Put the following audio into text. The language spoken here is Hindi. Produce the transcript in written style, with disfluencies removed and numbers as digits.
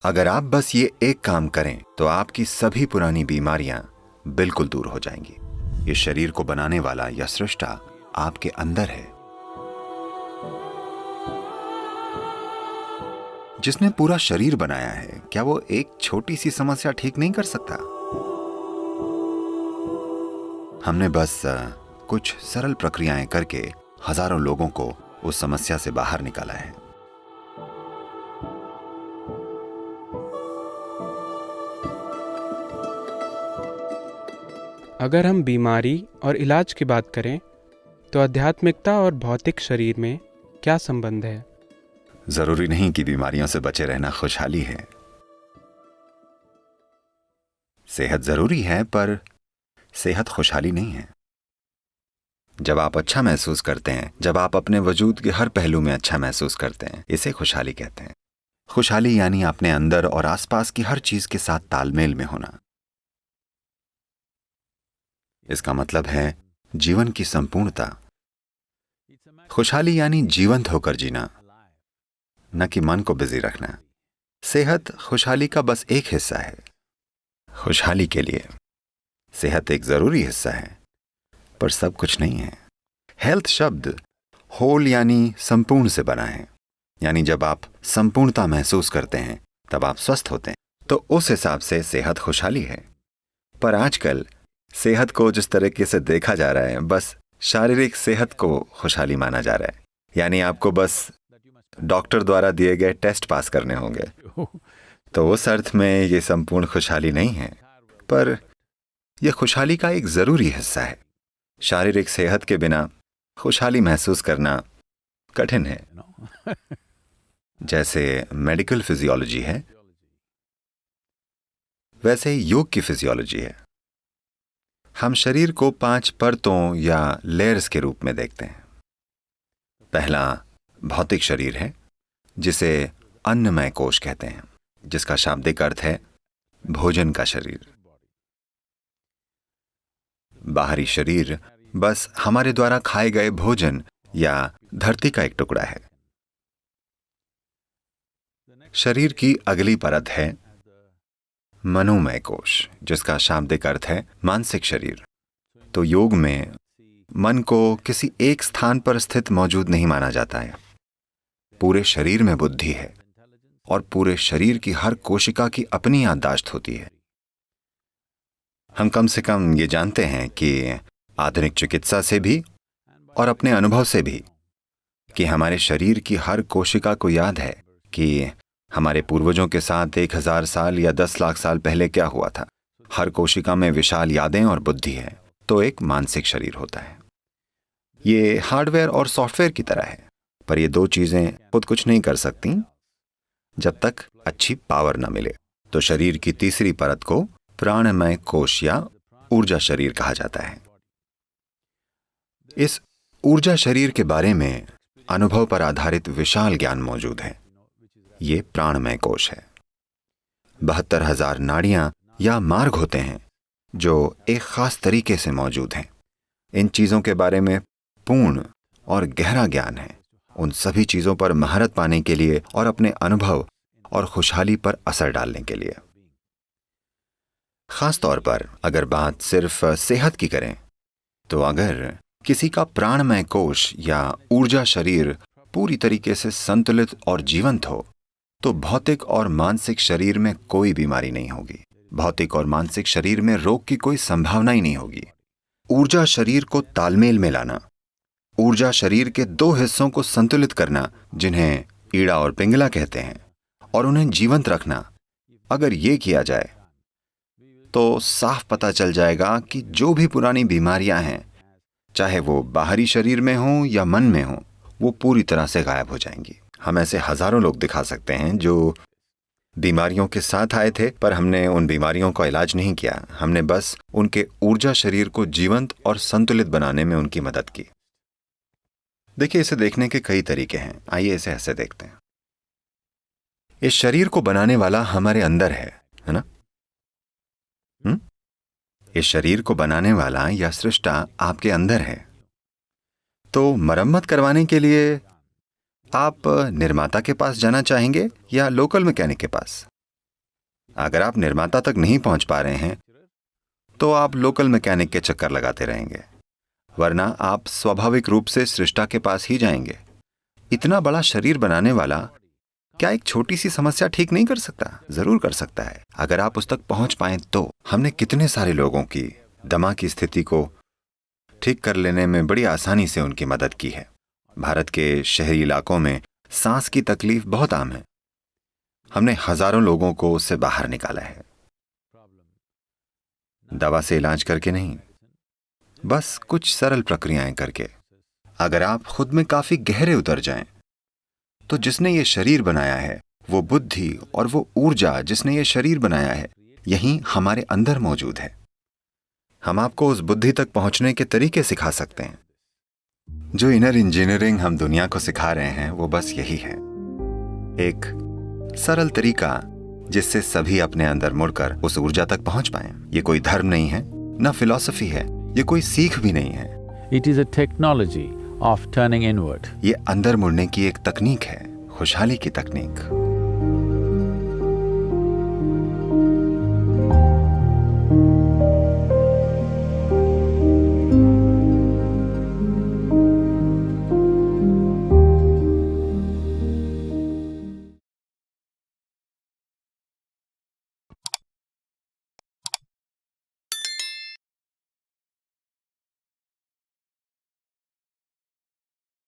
अगर आप बस ये एक काम करें तो आपकी सभी पुरानी बीमारियां बिल्कुल दूर हो जाएंगी। ये शरीर को बनाने वाला या सृष्टा आपके अंदर है। जिसने पूरा शरीर बनाया है, क्या वो एक छोटी सी समस्या ठीक नहीं कर सकता? हमने बस कुछ सरल प्रक्रियाएं करके हजारों लोगों को उस समस्या से बाहर निकाला है। अगर हम बीमारी और इलाज की बात करें तो आध्यात्मिकता और भौतिक शरीर में क्या संबंध है? जरूरी नहीं कि बीमारियों से बचे रहना खुशहाली है। सेहत जरूरी है, पर सेहत खुशहाली नहीं है। जब आप अच्छा महसूस करते हैं, जब आप अपने वजूद के हर पहलू में अच्छा महसूस करते हैं, इसे खुशहाली कहते हैं। खुशहाली यानी अपने अंदर और आसपास की हर चीज के साथ तालमेल में होना। इसका मतलब है जीवन की संपूर्णता। खुशहाली यानी जीवंत होकर जीना, न कि मन को बिजी रखना। सेहत खुशहाली का बस एक हिस्सा है। खुशहाली के लिए सेहत एक जरूरी हिस्सा है, पर सब कुछ नहीं है। हेल्थ शब्द होल यानी संपूर्ण से बना है। यानी जब आप संपूर्णता महसूस करते हैं तब आप स्वस्थ होते हैं। तो उस हिसाब से सेहत खुशहाली है। पर आजकल सेहत को जिस तरीके से देखा जा रहा है, बस शारीरिक सेहत को खुशहाली माना जा रहा है। यानी आपको बस डॉक्टर द्वारा दिए गए टेस्ट पास करने होंगे। तो उस अर्थ में ये संपूर्ण खुशहाली नहीं है, पर यह खुशहाली का एक जरूरी हिस्सा है। शारीरिक सेहत के बिना खुशहाली महसूस करना कठिन है। जैसे मेडिकल फिजियोलॉजी है, वैसे ही योग की फिजियोलॉजी है। हम शरीर को 5 परतों या लेयर्स के रूप में देखते हैं। पहला भौतिक शरीर है, जिसे अन्नमय कोश कहते हैं, जिसका शाब्दिक अर्थ है भोजन का शरीर। बाहरी शरीर बस हमारे द्वारा खाए गए भोजन या धरती का एक टुकड़ा है। शरीर की अगली परत है मनोमय कोश, जिसका शाब्दिक अर्थ है मानसिक शरीर। तो योग में मन को किसी एक स्थान पर स्थित मौजूद नहीं माना जाता है। पूरे शरीर में बुद्धि है और पूरे शरीर की हर कोशिका की अपनी याददाश्त होती है। हम कम से कम ये जानते हैं कि आधुनिक चिकित्सा से भी और अपने अनुभव से भी कि हमारे शरीर की हर कोशिका को याद है कि हमारे पूर्वजों के साथ 1000 साल या 10 लाख साल पहले क्या हुआ था। हर कोशिका में विशाल यादें और बुद्धि है। तो एक मानसिक शरीर होता है। ये हार्डवेयर और सॉफ्टवेयर की तरह है, पर ये दो चीजें खुद कुछ नहीं कर सकती जब तक अच्छी पावर न मिले। तो शरीर की तीसरी परत को प्राणमय कोश या ऊर्जा शरीर कहा जाता है। इस ऊर्जा शरीर के बारे में अनुभव पर आधारित विशाल ज्ञान मौजूद है। ये प्राणमय कोश है। 72,000 नाड़ियां या मार्ग होते हैं जो एक खास तरीके से मौजूद हैं। इन चीजों के बारे में पूर्ण और गहरा ज्ञान है। उन सभी चीजों पर महारत पाने के लिए और अपने अनुभव और खुशहाली पर असर डालने के लिए। खास तौर पर अगर बात सिर्फ सेहत की करें, तो अगर किसी का प्राणमय कोश या ऊर्जा शरीर पूरी तरीके से संतुलित और जीवंत हो, तो भौतिक और मानसिक शरीर में कोई बीमारी नहीं होगी। भौतिक और मानसिक शरीर में रोग की कोई संभावना ही नहीं होगी। ऊर्जा शरीर को तालमेल में लाना, ऊर्जा शरीर के 2 हिस्सों को संतुलित करना, जिन्हें ईड़ा और पिंगला कहते हैं, और उन्हें जीवंत रखना, अगर ये किया जाए तो साफ पता चल जाएगा कि जो भी पुरानी बीमारियां हैं, चाहे वो बाहरी शरीर में हो या मन में हो, वो पूरी तरह से गायब हो जाएंगी। हम ऐसे हजारों लोग दिखा सकते हैं जो बीमारियों के साथ आए थे, पर हमने उन बीमारियों का इलाज नहीं किया। हमने बस उनके ऊर्जा शरीर को जीवंत और संतुलित बनाने में उनकी मदद की। देखिए, इसे देखने के कई तरीके हैं। आइए इसे ऐसे देखते हैं। इस शरीर को बनाने वाला हमारे अंदर है ना? इस शरीर को बनाने वाला या सृष्टा आपके अंदर है। तो मरम्मत करवाने के लिए आप निर्माता के पास जाना चाहेंगे या लोकल मैकेनिक के पास? अगर आप निर्माता तक नहीं पहुंच पा रहे हैं तो आप लोकल मैकेनिक के चक्कर लगाते रहेंगे, वरना आप स्वाभाविक रूप से सृष्टा के पास ही जाएंगे। इतना बड़ा शरीर बनाने वाला क्या एक छोटी सी समस्या ठीक नहीं कर सकता? जरूर कर सकता है, अगर आप उस तक पहुंच पाएं तो। हमने कितने सारे लोगों की दमा की स्थिति को ठीक कर लेने में बड़ी आसानी से उनकी मदद की है। भारत के शहरी इलाकों में सांस की तकलीफ बहुत आम है। हमने हजारों लोगों को उससे बाहर निकाला है, दवा से इलाज करके नहीं, बस कुछ सरल प्रक्रियाएं करके। अगर आप खुद में काफी गहरे उतर जाएं, तो जिसने ये शरीर बनाया है, वो बुद्धि और वो ऊर्जा जिसने ये शरीर बनाया है, यही हमारे अंदर मौजूद है। हम आपको उस बुद्धि तक पहुंचने के तरीके सिखा सकते हैं। जो इनर इंजीनियरिंग हम दुनिया को सिखा रहे हैं वो बस यही है, एक सरल तरीका जिससे सभी अपने अंदर मुड़कर उस ऊर्जा तक पहुंच पाएं। ये कोई धर्म नहीं है, ना फिलॉसफी है, ये कोई सीख भी नहीं है। It is a technology of turning inward. ये अंदर मुड़ने की एक तकनीक है, खुशहाली की तकनीक।